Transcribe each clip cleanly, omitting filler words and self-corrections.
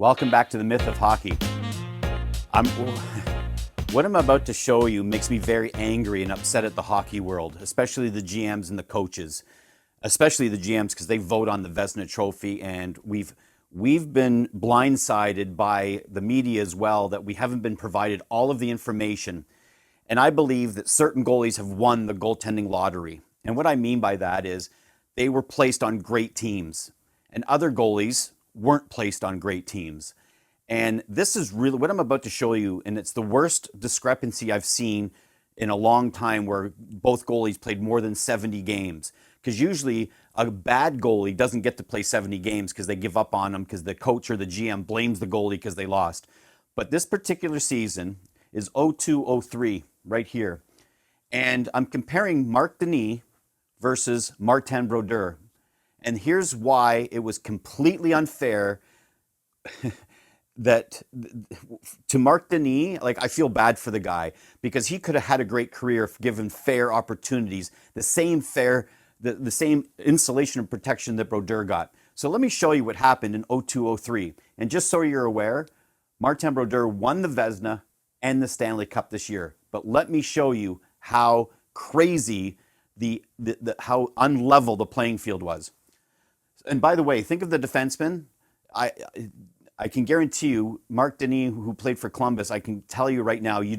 Welcome back to the Myth of Hockey. What I'm about to show you makes me very angry and upset at the hockey world, especially the GMs and the coaches, especially the GMs because they vote on the Vezina Trophy, and we've been blindsided by the media as well that we haven't been provided all of the information. And I believe that certain goalies have won the goaltending lottery. And what I mean by that is they were placed on great teams, and other goalies weren't placed on great teams. And this is really what I'm about to show you, and it's the worst discrepancy I've seen in a long time where both goalies played more than 70 games. Because usually a bad goalie doesn't get to play 70 games because they give up on them because the coach or the GM blames the goalie because they lost. But this particular season is 02-03 right here. And I'm comparing Marc Denis versus Martin Brodeur. And here's why it was completely unfair that to Marc Denis, like I feel bad for the guy because he could have had a great career if given fair opportunities, the same insulation and protection that Brodeur got. So let me show you what happened in 02-03. And just so you're aware, Martin Brodeur won the Vezina and the Stanley Cup this year. But let me show you how crazy how unlevel the playing field was. And by the way, think of the defenseman. I can guarantee you, Marc Denis, who played for Columbus, I can tell you right now, you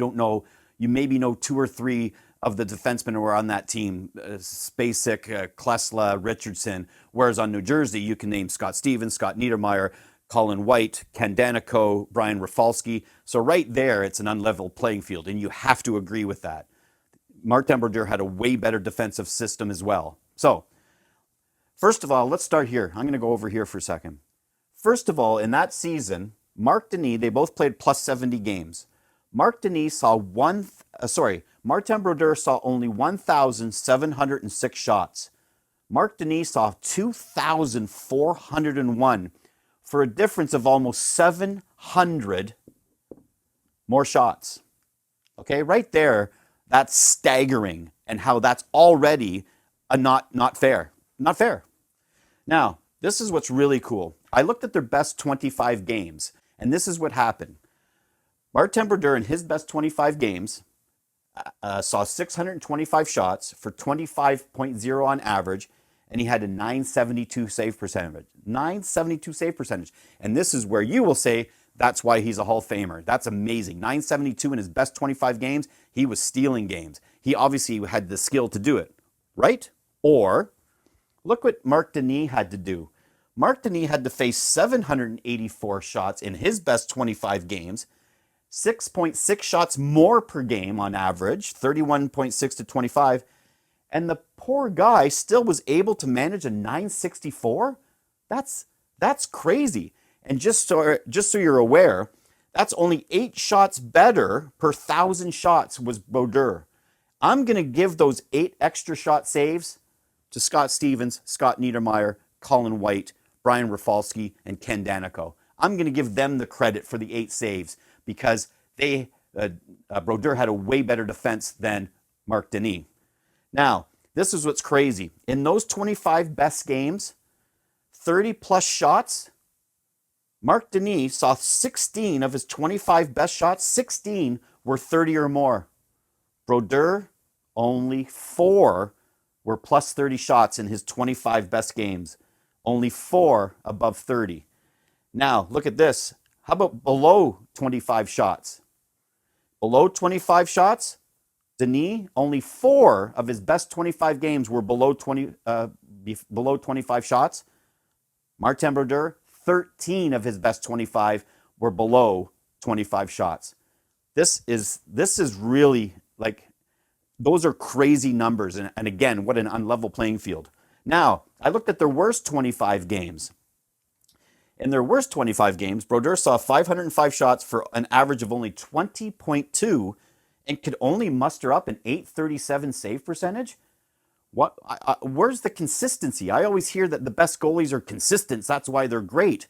maybe know two or three of the defensemen who were on that team, Spacek, Klesla, Richardson, whereas on New Jersey, you can name Scott Stevens, Scott Niedermayer, Colin White, Ken Daneyko, Brian Rafalski. So right there, it's an unlevel playing field, and you have to agree with that. Martin Brodeur had a way better defensive system as well. So, first of all, let's start here. I'm going to go over here for a second. First of all, in that season, Martin both played plus 70 games. Martin Brodeur saw only 1,706 shots. Marc Denis saw 2,401 for a difference of almost 700 more shots. Okay, right there, that's staggering, and how that's already not fair. Not fair. Now, this is what's really cool. I looked at their best 25 games, and this is what happened. Martin Brodeur in his best 25 games saw 625 shots for 25.0 on average, and he had a 972 save percentage. 972 save percentage. And this is where you will say that's why he's a Hall of Famer. That's amazing. 972 in his best 25 games, he was stealing games. He obviously had the skill to do it, right? Or look what Marc Denis had to do. Marc Denis had to face 784 shots in his best 25 games, 6.6 shots more per game on average, 31.6 to 25, and the poor guy still was able to manage a 964? That's crazy. And just so you're aware, that's only 8 shots better per 1,000 shots was Brodeur. I'm going to give those 8 extra shot saves to Scott Stevens, Scott Niedermayer, Colin White, Brian Rafalski, and Ken Daneyko. I'm going to give them the credit for the 8 saves because Brodeur had a way better defense than Marc Denis. Now, this is what's crazy. In those 25 best games, 30 plus shots, Marc Denis saw 16 of his 25 best shots, 16 were 30 or more. Brodeur, only 4 were plus 30 shots in his 25 best games. Only 4 above 30. Now, look at this. How about below 25 shots? Below 25 shots, Denis, only 4 of his best 25 games were below 25 shots. Martin Brodeur, 13 of his best 25 were below 25 shots. This is really like, those are crazy numbers. And again, what an unlevel playing field. Now, I looked at their worst 25 games. In their worst 25 games, Brodeur saw 505 shots for an average of only 20.2 and could only muster up an 837 save percentage. Where's the consistency? I always hear that the best goalies are consistent. That's why they're great.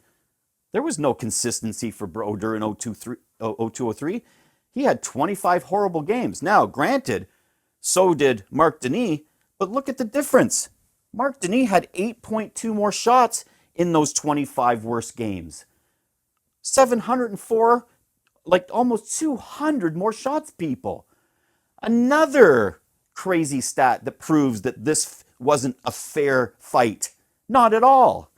There was no consistency for Brodeur in 02-03. He had 25 horrible games. Now, granted, so did Marc Denis, but look at the difference. Marc Denis had 8.2 more shots in those 25 worst games. 704, like almost 200 more shots, people. Another crazy stat that proves that this wasn't a fair fight. Not at all.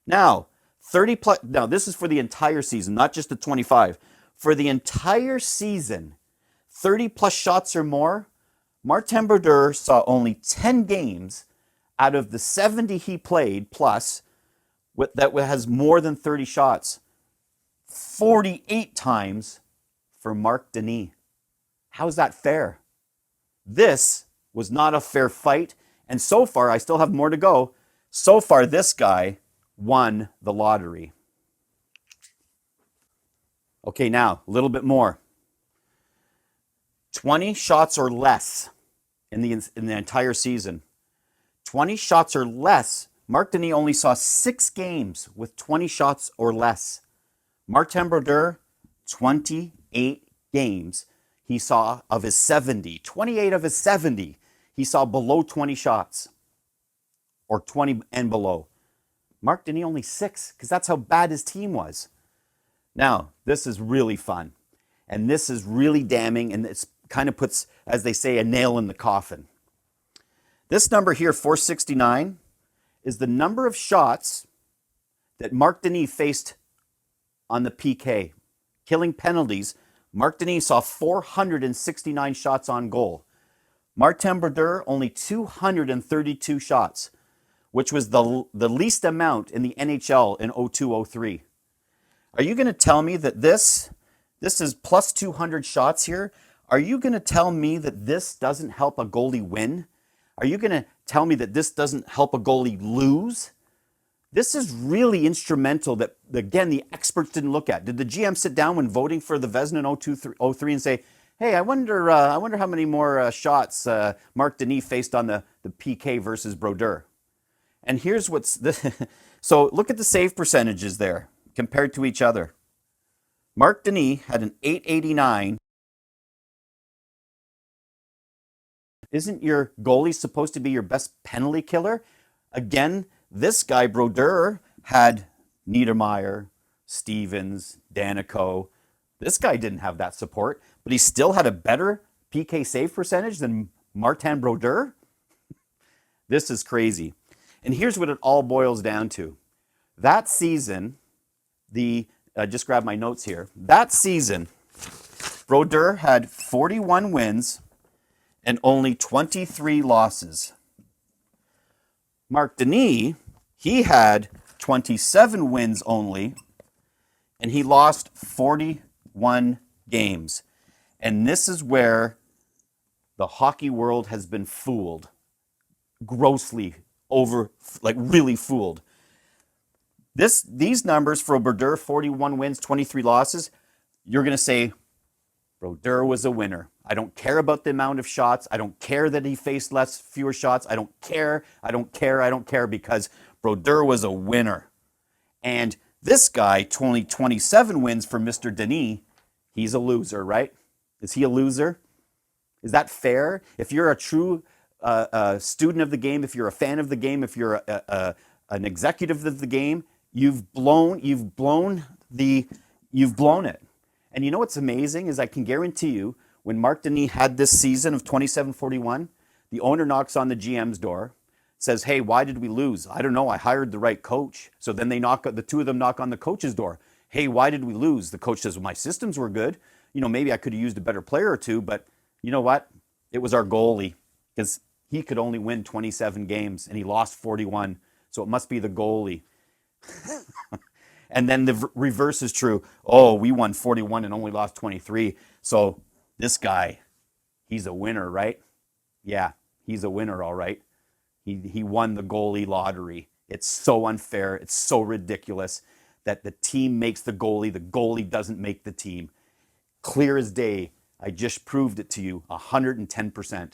Now, 30 plus, now this is for the entire season, not just the 25. For the entire season, 30 plus shots or more, Martin Brodeur saw only 10 games out of the 70 he played plus that has more than 30 shots. 48 times for Marc Denis. How's that fair? This was not a fair fight. And so far, I still have more to go. So far, this guy won the lottery. Okay, now, a little bit more. 20 shots or less in the entire season. 20 shots or less. Marc Denis only saw 6 games with 20 shots or less. Martin Brodeur, 28 games he saw of his 70. 28 of his 70 he saw below 20 shots or 20 and below. Marc Denis only 6 because that's how bad his team was. Now, this is really fun. And this is really damning, and it kind of puts, as they say, a nail in the coffin. This number here, 469, is the number of shots that Marc Denis faced on the PK. Killing penalties, Marc Denis saw 469 shots on goal. Martin Brodeur, only 232 shots, which was the least amount in the NHL in 02-03. Are you going to tell me that this is plus 200 shots here? Are you going to tell me that this doesn't help a goalie win? Are you going to tell me that this doesn't help a goalie lose? This is really instrumental that, again, the experts didn't look at. Did the GM sit down when voting for the Vezina in 03 and say, hey, I wonder how many more shots Marc Denis faced on the PK versus Brodeur? And here's what's the so look at the save percentages there compared to each other. Marc Denis had an 889. Isn't your goalie supposed to be your best penalty killer? Again, this guy, Brodeur, had Niedermeyer, Stevens, Danico. This guy didn't have that support, but he still had a better PK save percentage than Martin Brodeur. This is crazy. And here's what it all boils down to. That season, just grab my notes here. That season, Brodeur had 41 wins and only 23 losses. Marc Denis, he had 27 wins only, and he lost 41 games. And this is where the hockey world has been fooled, grossly really fooled. These numbers for Brodeur, 41 wins, 23 losses, you're going to say, Brodeur was a winner. I don't care about the amount of shots. I don't care that he faced fewer shots. I don't care because Brodeur was a winner. And this guy, 27 wins for Mr. Denis, he's a loser, right? Is he a loser? Is that fair? If you're a true student of the game, if you're a fan of the game, if you're an executive of the game, you've blown it. And you know what's amazing is I can guarantee you when Marc Denis had this season of 27-41, the owner knocks on the GM's door, says, hey, why did we lose? I don't know. I hired the right coach. So then the two of them knock on the coach's door. Hey, why did we lose? The coach says, well, my systems were good. Maybe I could have used a better player or two, but you know what? It was our goalie because he could only win 27 games and he lost 41. So it must be the goalie. And then the reverse is true. Oh, we won 41 and only lost 23. So this guy, he's a winner, right? Yeah, he's a winner, all right. He won the goalie lottery. It's so unfair. It's so ridiculous that the team makes the goalie doesn't make the team. Clear as day. I just proved it to you 110%.